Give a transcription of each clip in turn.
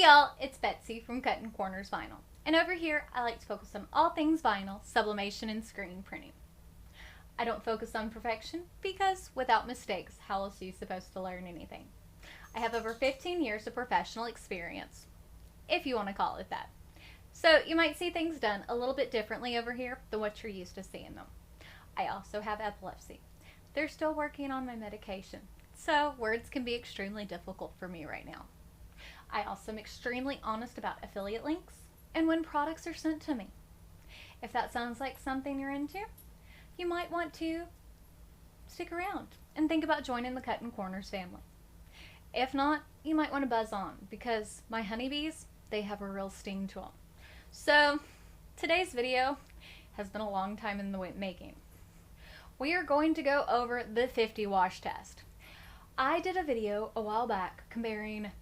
Hey y'all, it's Betsy from Cuttin Corners Vinyl. And over here, I like to focus on all things vinyl, sublimation, and screen printing. I don't focus on perfection because without mistakes, how else are you supposed to learn anything? I have over 15 years of professional experience, if you want to call it that. So you might see things done a little bit differently over here than what you're used to seeing them. I also have epilepsy. They're still working on my medication, so words can be extremely difficult for me right now. I also am extremely honest about affiliate links and when products are sent to me. If that sounds like something you're into, you might want to stick around and think about joining the Cuttin Corners family. If not, you might want to buzz on because my honeybees, they have a real sting to them. So today's video has been a long time in the making. We are going to go over the 50 wash test. I did a video a while back comparing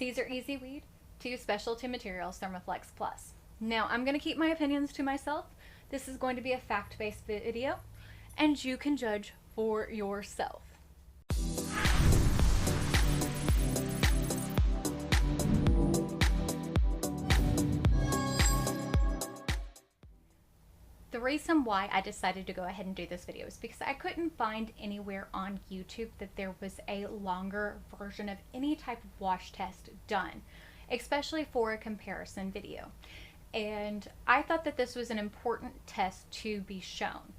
Siser EasyWeed to Specialty Materials Thermoflex Plus. Now, I'm going to keep my opinions to myself. This is going to be a fact-based video, and you can judge for yourself. The reason why I decided to go ahead and do this video is because I couldn't find anywhere on YouTube that there was a longer version of any type of wash test done, especially for a comparison video. And I thought that this was an important test to be shown.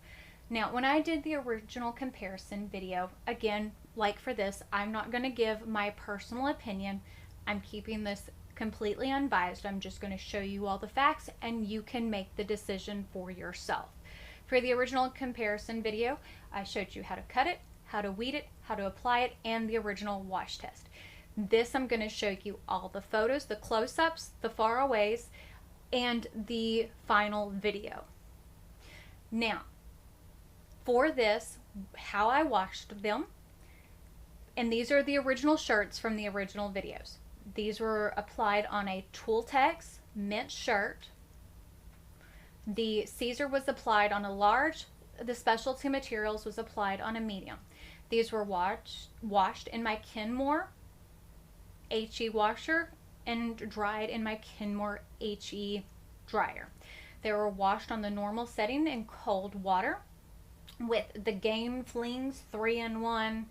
Now, when I did the original comparison video, again, like for this, I'm not going to give my personal opinion. I'm keeping this completely unbiased. I'm just going to show you all the facts and you can make the decision for yourself. For the original comparison video, I showed you how to cut it, how to weed it, how to apply it, and the original wash test. This I'm going to show you all the photos, the close-ups, the far-aways, and the final video. Now, for this, how I washed them, and these are the original shirts from the original videos. These were applied on a Tooltex mint shirt. The Siser was applied on a large. The Specialty Materials was applied on a medium. These were washed in my Kenmore HE washer and dried in my Kenmore HE dryer. They were washed on the normal setting in cold water with the Game Flings 3-in-1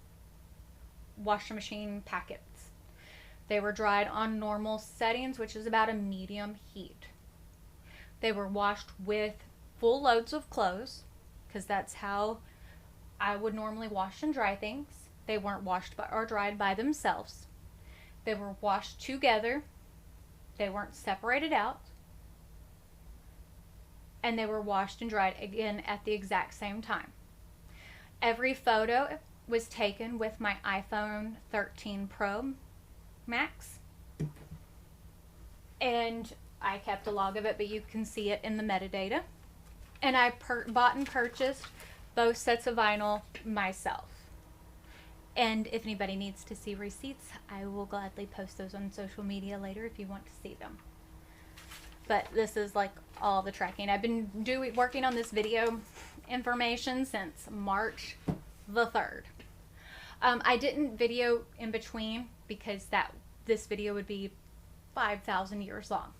washing machine packets. They were dried on normal settings, which is about a medium heat. They were washed with full loads of clothes, because that's how I would normally wash and dry things. They weren't washed or dried by themselves. They were washed together. They weren't separated out. And they were washed and dried again at the exact same time. Every photo was taken with my iPhone 13 Pro Max, and I kept a log of it, but you can see it in the metadata. And I bought and purchased both sets of vinyl myself. And if anybody needs to see receipts, I will gladly post those on social media later if you want to see them. But this is like all the tracking. I've been working on this video information since March the 3rd. I didn't video in between because this video would be 5,000 years long.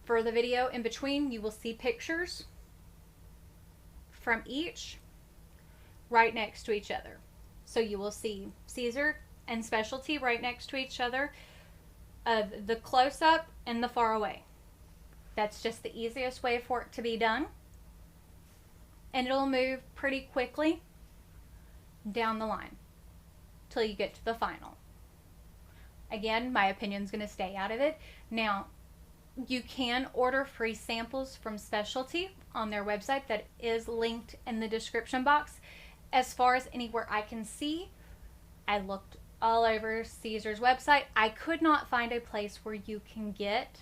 For the video in between, you will see pictures from each right next to each other. So you will see Siser and Specialty right next to each other, of the close-up and the far away. That's just the easiest way for it to be done. And it'll move pretty quickly down the line till you get to the final. Again, my opinion's going to stay out of it. Now, you can order free samples from Specialty on their website that is linked in the description box. As far as anywhere I can see, I looked all over Siser's website. I could not find a place where you can get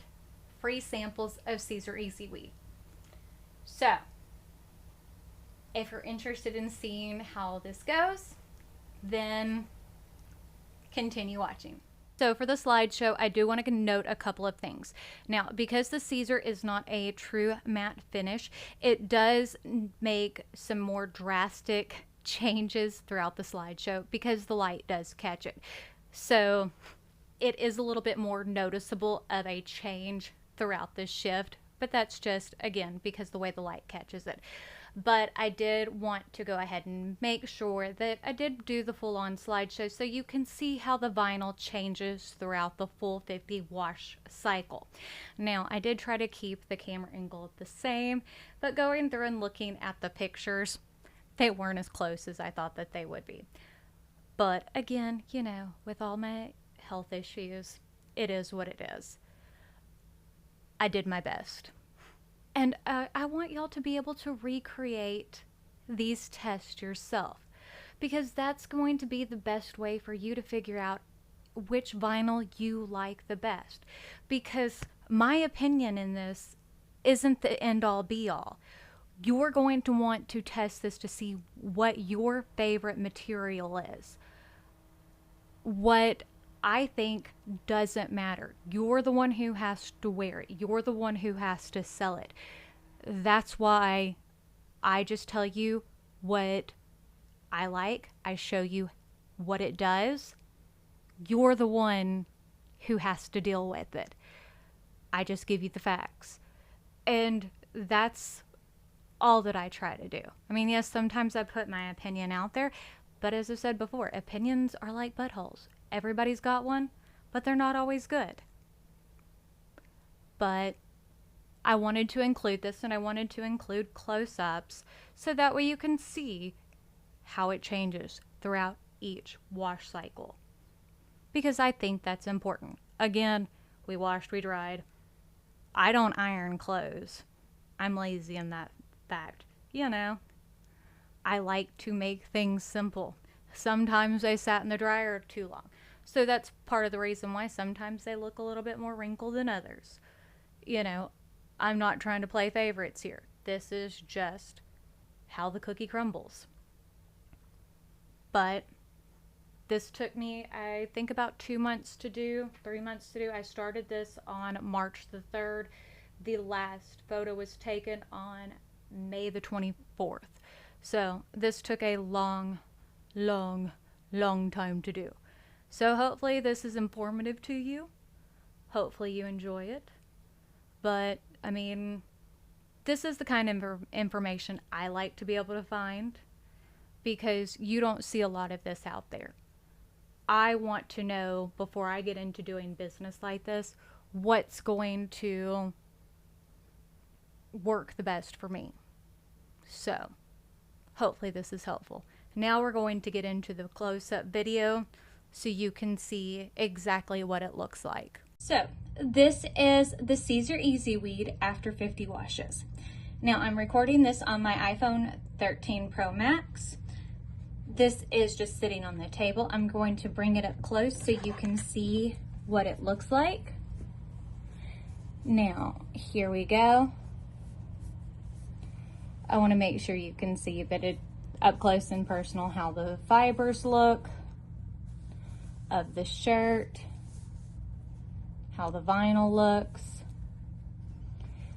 free samples of Siser EasyWeed. So, if you're interested in seeing how this goes, then continue watching. So for the slideshow, I do want to note a couple of things. Now, because the Siser is not a true matte finish, it does make some more drastic changes throughout the slideshow because the light does catch it. So it is a little bit more noticeable of a change throughout this shift, but that's just, again, because the way the light catches it. But I did want to go ahead and make sure that I did do the full-on slideshow so you can see how the vinyl changes throughout the full 50 wash cycle. Now, I did try to keep the camera angle the same, but going through and looking at the pictures, they weren't as close as I thought that they would be. But again, you know, with all my health issues, it is what it is. I did my best. And I want y'all to be able to recreate these tests yourself, because that's going to be the best way for you to figure out which vinyl you like the best. Because my opinion in this isn't the end all be all. You're going to want to test this to see what your favorite material is. What I think doesn't matter. You're the one who has to wear it. You're the one who has to sell it. That's why I just tell you what I like. I show you what it does. You're the one who has to deal with it. I just give you the facts. And that's all that I try to do. I mean, yes, sometimes I put my opinion out there, but as I said before, opinions are like buttholes. Everybody's got one, but they're not always good. But I wanted to include this, and I wanted to include close-ups so that way you can see how it changes throughout each wash cycle. Because I think that's important. Again, we washed, we dried. I don't iron clothes. I'm lazy in that fact. You know, I like to make things simple. Sometimes they sat in the dryer too long. So that's part of the reason why sometimes they look a little bit more wrinkled than others. You know, I'm not trying to play favorites here. This is just how the cookie crumbles. But this took me, I think, about 2 months to do, 3 months to do. I started this on March the 3rd. The last photo was taken on May the 24th. So this took a long time to do. So hopefully this is informative to you. Hopefully you enjoy it. But, I mean, this is the kind of information I like to be able to find, because you don't see a lot of this out there. I want to know, before I get into doing business like this, what's going to work the best for me. So, hopefully this is helpful. Now we're going to get into the close-up video so you can see exactly what it looks like. So, this is the Siser EasyWeed after 50 washes. Now, I'm recording this on my iPhone 13 Pro Max. This is just sitting on the table. I'm going to bring it up close so you can see what it looks like. Now, here we go. I want to make sure you can see a bit up close and personal how the fibers look of the shirt, how the vinyl looks.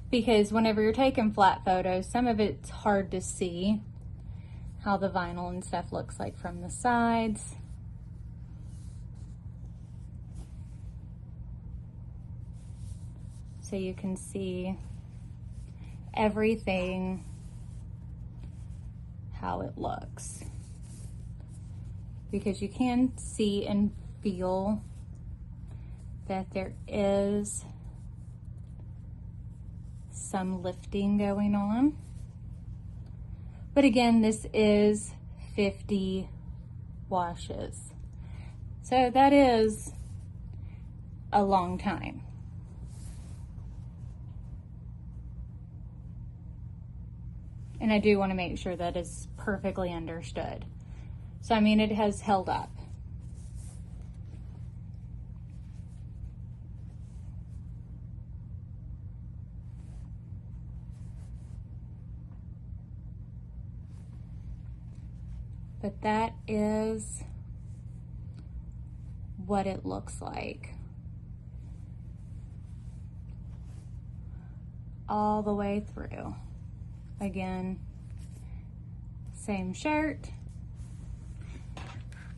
Because whenever you're taking flat photos, some of it's hard to see how the vinyl and stuff looks like from the sides. So you can see everything, how it looks. Because you can see and feel that there is some lifting going on. But again, this is 50 washes. So that is a long time. And I do want to make sure that is perfectly understood. So, I mean, it has held up. But that is what it looks like. All the way through. Again, same shirt.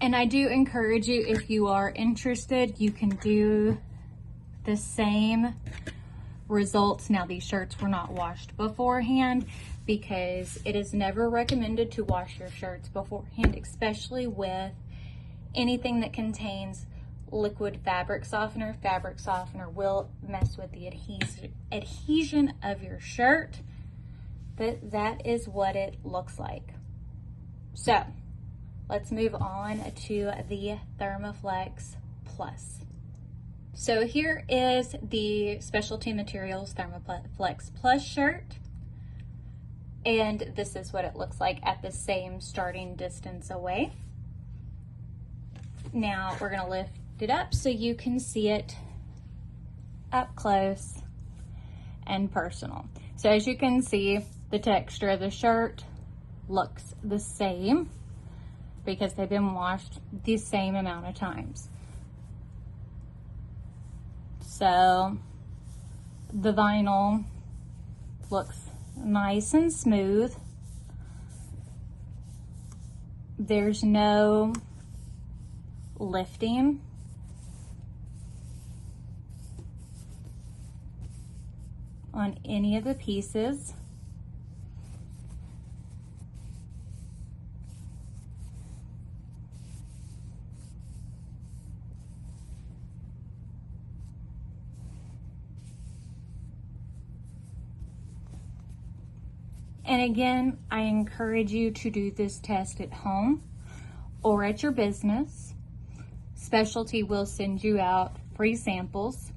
And I do encourage you, if you are interested, you can do the same results. Now, these shirts were not washed beforehand because it is never recommended to wash your shirts beforehand, especially with anything that contains liquid fabric softener. Fabric softener will mess with the adhesion of your shirt, but that is what it looks like. So let's move on to the Thermoflex Plus. So here is the Specialty Materials Thermoflex Plus shirt. And this is what it looks like at the same starting distance away. Now we're gonna lift it up so you can see it up close and personal. So as you can see, the texture of the shirt looks the same because they've been washed the same amount of times. So the vinyl looks nice and smooth. There's no lifting. On any of the pieces. And again, I encourage you to do this test at home or at your business. Specialty will send you out free samples.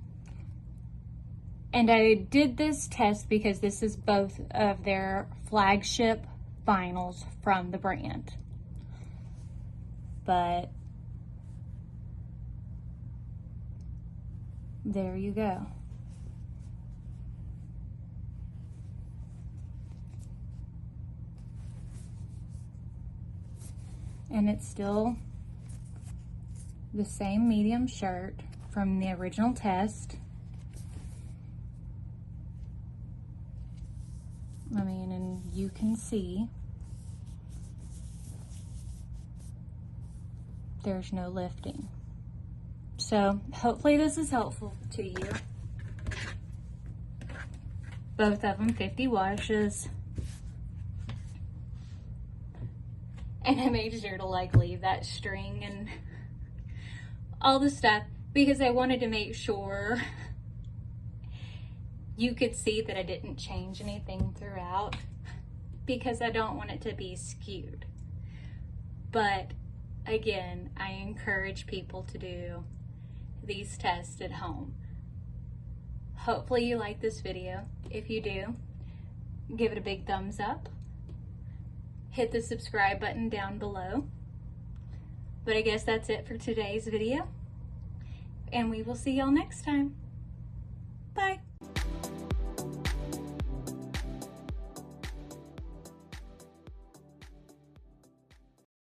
And I did this test because this is both of their flagship vinyls from the brand. But there you go. And it's still the same medium shirt from the original test. I mean, and you can see there's no lifting. So hopefully this is helpful to you. Both of them 50 washes. And I made sure to like leave that string and all the stuff because I wanted to make sure you could see that I didn't change anything throughout because I don't want it to be skewed. But again, I encourage people to do these tests at home. Hopefully you like this video. If you do, give it a big thumbs up. Hit the subscribe button down below. But I guess that's it for today's video. And we will see y'all next time. Bye.